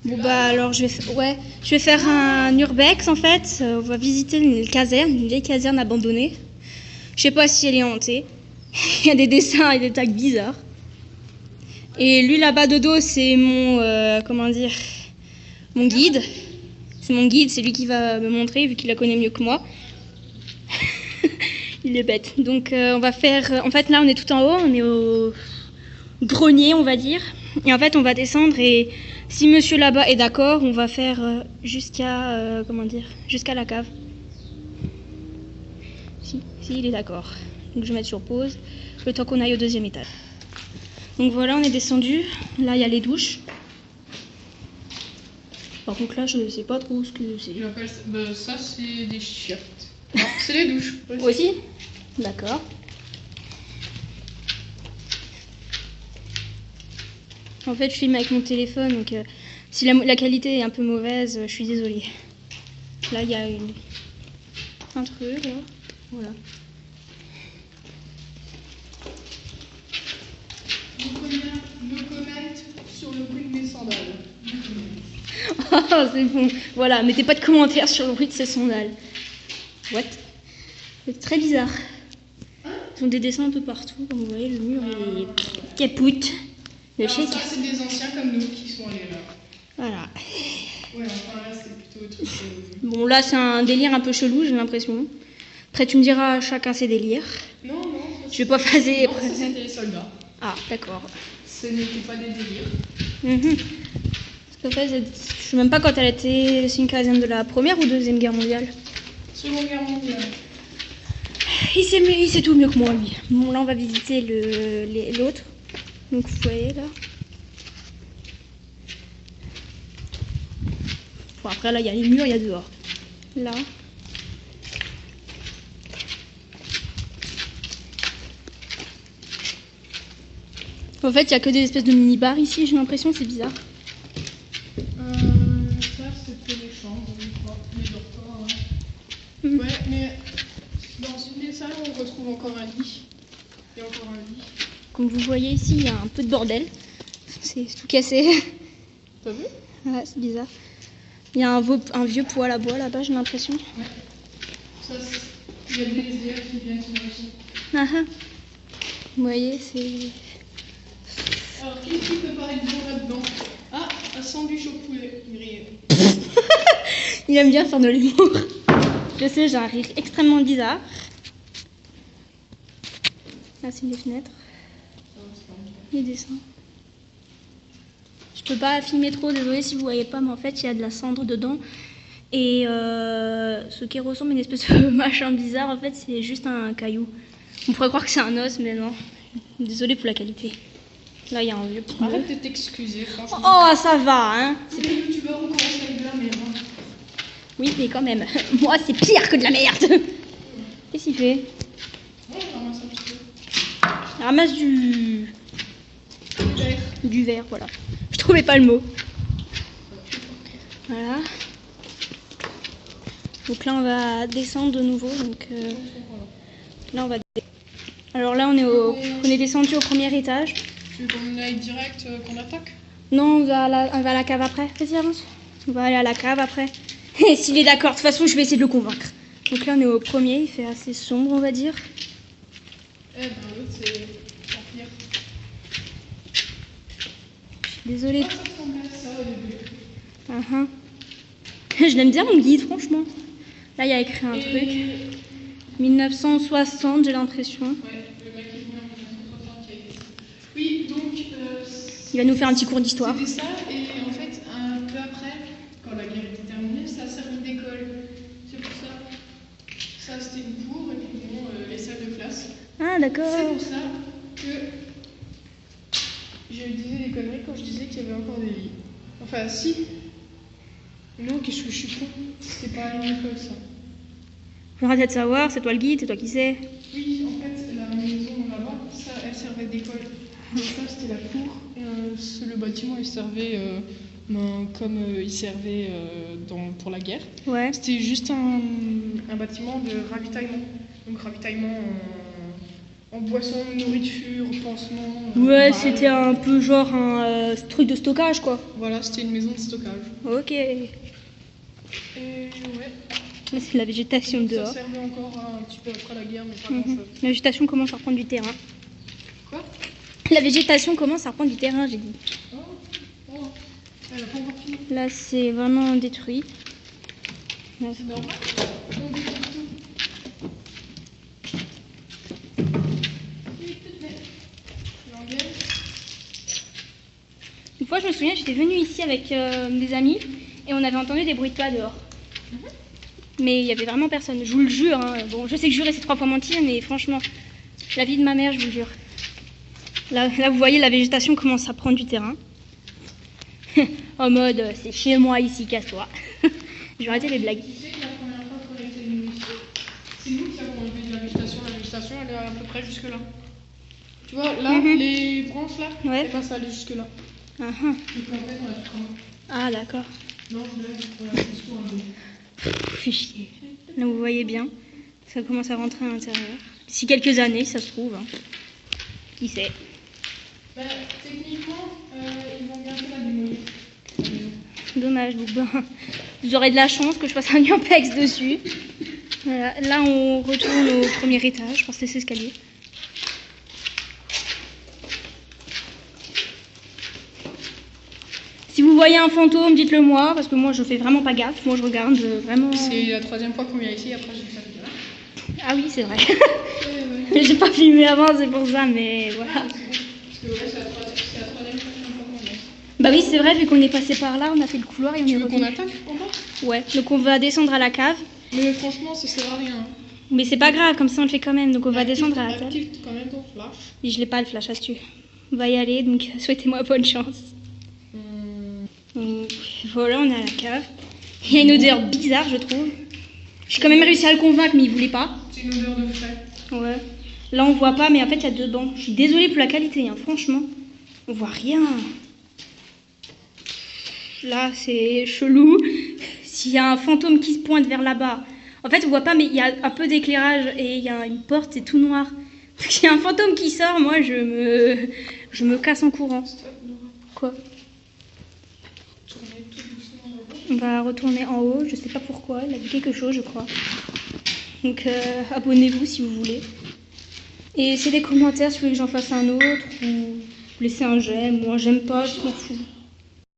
Bon bah alors je vais faire un urbex en fait. On va visiter une caserne, une vieille caserne abandonnée. Je sais pas si elle est hantée. Il y a des dessins et des tags bizarres. Et lui là-bas de dos, c'est mon mon guide. C'est mon guide, c'est lui qui va me montrer vu qu'il la connaît mieux que moi. Il est bête. Donc on va faire. En fait là on est tout en haut, on est au grenier on va dire. Et en fait on va descendre et si monsieur là-bas est d'accord, on va faire jusqu'à jusqu'à la cave. Si il est d'accord. Donc je vais mettre sur pause le temps qu'on aille au deuxième étage. Donc voilà, on est descendu. Là il y a les douches. Par contre là je sais pas trop ce que c'est. Ça c'est des chiottes. Non, c'est les douches. Aussi. D'accord. En fait je filme avec mon téléphone donc si la qualité est un peu mauvaise, je suis désolée. Là il y a un truc là. Voilà. Me commente sur le bruit de mes sandales. Oh, c'est bon. Voilà, mettez pas de commentaires sur le bruit de ces sandales. What? C'est très bizarre. Ils ont des dessins un peu partout, comme vous voyez, le mur est capoute. Ça, c'est des anciens comme nous qui sont allés là. Voilà. Ouais, enfin là, c'est plutôt autre chose. Bon, là, c'est un délire un peu chelou, j'ai l'impression. Après, tu me diras, chacun ses délires. Non. Je vais pas faire des... Non, ça, c'était les soldats. Ah, d'accord. Ce n'était pas des délires. Parce qu'en fait, je sais même pas quand elle était... C'est une caserne de la Première ou Deuxième Guerre mondiale? Seconde Guerre mondiale. Il sait tout mieux que moi, lui. Bon, là, on va visiter l'autre. Donc, vous voyez, là. Bon, après, là, il y a les murs, il y a dehors. Là. En fait, il n'y a que des espèces de mini-bars ici, j'ai l'impression, c'est bizarre. Ça, c'était les chambres, je crois. Les dortoirs, ouais. Ouais, mais dans une des salles, on retrouve encore un lit. Et encore un lit. Comme vous voyez ici, il y a un peu de bordel. C'est tout cassé. T'as vu? Ouais, c'est bizarre. Il y a un vieux poêle à bois là-bas, j'ai l'impression. Ouais. Ça, il y a des SDF qui viennent s'imaginer. Vous voyez, c'est... Alors, qui peut parler de bon là-dedans? Ah, un sandwich au poulet grillé. Il aime bien faire de l'humour. Je sais, j'ai un rire extrêmement bizarre. Là, c'est les fenêtres. Les dessins. Je peux pas filmer trop, désolé si vous voyez pas, mais en fait, il y a de la cendre dedans. Et ce qui ressemble à une espèce de machin bizarre, en fait, c'est juste un caillou. On pourrait croire que c'est un os, mais non. Désolé pour la qualité. Là, il y a un vieux pneu. Arrête de t'excuser, franchement. Oh, ça va, hein. C'est les youtubeurs, on commence avec de la merde. Oui, mais quand même. Moi, c'est pire que de la merde. Qu'est-ce qu'il fait? Ouais, je ramasse un petit peu. Il ramasse du verre, voilà. Je trouvais pas le mot. Voilà. Donc là, on va descendre de nouveau. Donc là, on va. Alors là, on est descendu au premier étage. Tu veux qu'on aille direct, qu'on attaque? Non, on va à la cave après. Vas-y, avance. On va aller à la cave après. Et s'il est d'accord, de toute façon, je vais essayer de le convaincre. Donc là, on est au premier. Il fait assez sombre, on va dire. Eh ben, l'autre, c'est pire. Désolée. Ça ressemblait à ça au début. Je l'aime bien, mon guide, franchement. Là, il y a écrit un truc. 1960, j'ai l'impression. Ouais, le mec est venu en 1960 qui a écrit ça. Oui, donc... il va nous faire un petit cours d'histoire. C'était ça, et en fait, un peu après, quand la guerre était terminée, ça a servi d'école. C'est pour ça. Ça, c'était une cour, et puis bon, les salles de classe. Ah, d'accord. C'est pour ça que je disais des conneries quand je disais qu'il y avait encore des lits. Enfin, si. Non, qu'est-ce que je suis con? C'était pas une école, ça. J'aurais de savoir, c'est toi le guide, c'est toi qui sais. Oui, en fait, la maison là-bas, ça, elle servait d'école. Donc ça, c'était la cour. Et le bâtiment, il servait comme il servait pour la guerre. Ouais. C'était juste un bâtiment de ravitaillement. Donc ravitaillement en boisson, nourriture, pansement. Ouais, balles. c'était un peu genre un truc de stockage, quoi. Voilà, c'était une maison de stockage. Ok. Et ouais. Là, c'est la végétation Ça dehors. servait encore un petit peu après la guerre, mais pas Mhm. grand-chose. La végétation commence à reprendre du terrain. Quoi? La végétation commence à reprendre du terrain, j'ai dit. Oh, oh, elle a pas encore fini. Là, c'est vraiment détruit. Là, C'est normal. On détruit tout. L'engueule. Une fois, je me souviens, j'étais venue ici avec des amis et on avait entendu des bruits de pas dehors. Mais il y avait vraiment personne, je vous le jure. Hein. Bon, je sais que jurer c'est 3 fois mentir, mais franchement, la vie de ma mère, je vous le jure. Là, vous voyez, la végétation commence à prendre du terrain. En mode, c'est chez moi ici, casse-toi. Je vais arrêter les blagues. Tu sais, la première fois qu'on était venus ici, c'est nous qui avons enlevé de la végétation. La végétation, elle est à peu près jusque là. Tu vois, là, les branches là, Ouais. elles passent à aller jusque là. Ah, Donc en fait, on a tout comment? ah, d'accord. Non, je lève, on a juste un dos. Fais chier. Là, vous voyez bien, ça commence à rentrer à l'intérieur. D'ici quelques années, ça se trouve. Hein. Qui sait? Bah, techniquement, ils vont bientôt la démolir. Dommage, donc ben, vous aurez de la chance que je fasse un urbex dessus. Voilà. Là, on retourne au premier étage, je pense que c'est l'escalier. Si vous voyez un fantôme, dites-le moi, parce que moi, je fais vraiment pas gaffe. Moi, je regarde vraiment... C'est la troisième fois qu'on vient ici, après j'ai fait ça. Ah oui, c'est vrai. Ouais. J'ai pas filmé avant, c'est pour ça, mais voilà. Parce que ouais, c'est la troisième fois qu'on vient. Bah oui, c'est vrai, vu qu'on est passé par là, on a fait le couloir et on Tu est veux qu'on revenu. attaque en bas? Ouais, donc on va descendre à la cave. Mais franchement, ça sert à rien. Mais c'est pas grave, comme ça on le fait quand même. Donc on va descendre à la table. Active quand même ton flash. Et je l'ai pas le flash à tuer. On va y aller, donc souhaitez-moi bonne chance. Donc, voilà, on est à la cave. Il y a une odeur bizarre, je trouve. J'ai quand même réussi à le convaincre, mais il voulait pas. C'est une odeur de frais. Ouais. Là on voit pas, mais en fait il y a 2 bancs. Je suis désolée pour la qualité, hein, franchement. On voit rien. Là c'est chelou. S'il y a un fantôme qui se pointe vers là-bas. En fait on voit pas, mais il y a un peu d'éclairage et il y a une porte, c'est tout noir. S'il y a un fantôme qui sort, moi je me casse en courant. Quoi? Tournez tout doucement en haut. On va retourner en haut, je sais pas pourquoi, il a vu quelque chose je crois. Donc abonnez-vous si vous voulez. Et laissez des commentaires si vous voulez que j'en fasse un autre, ou laissez un j'aime ou un j'aime pas, je m'en fous.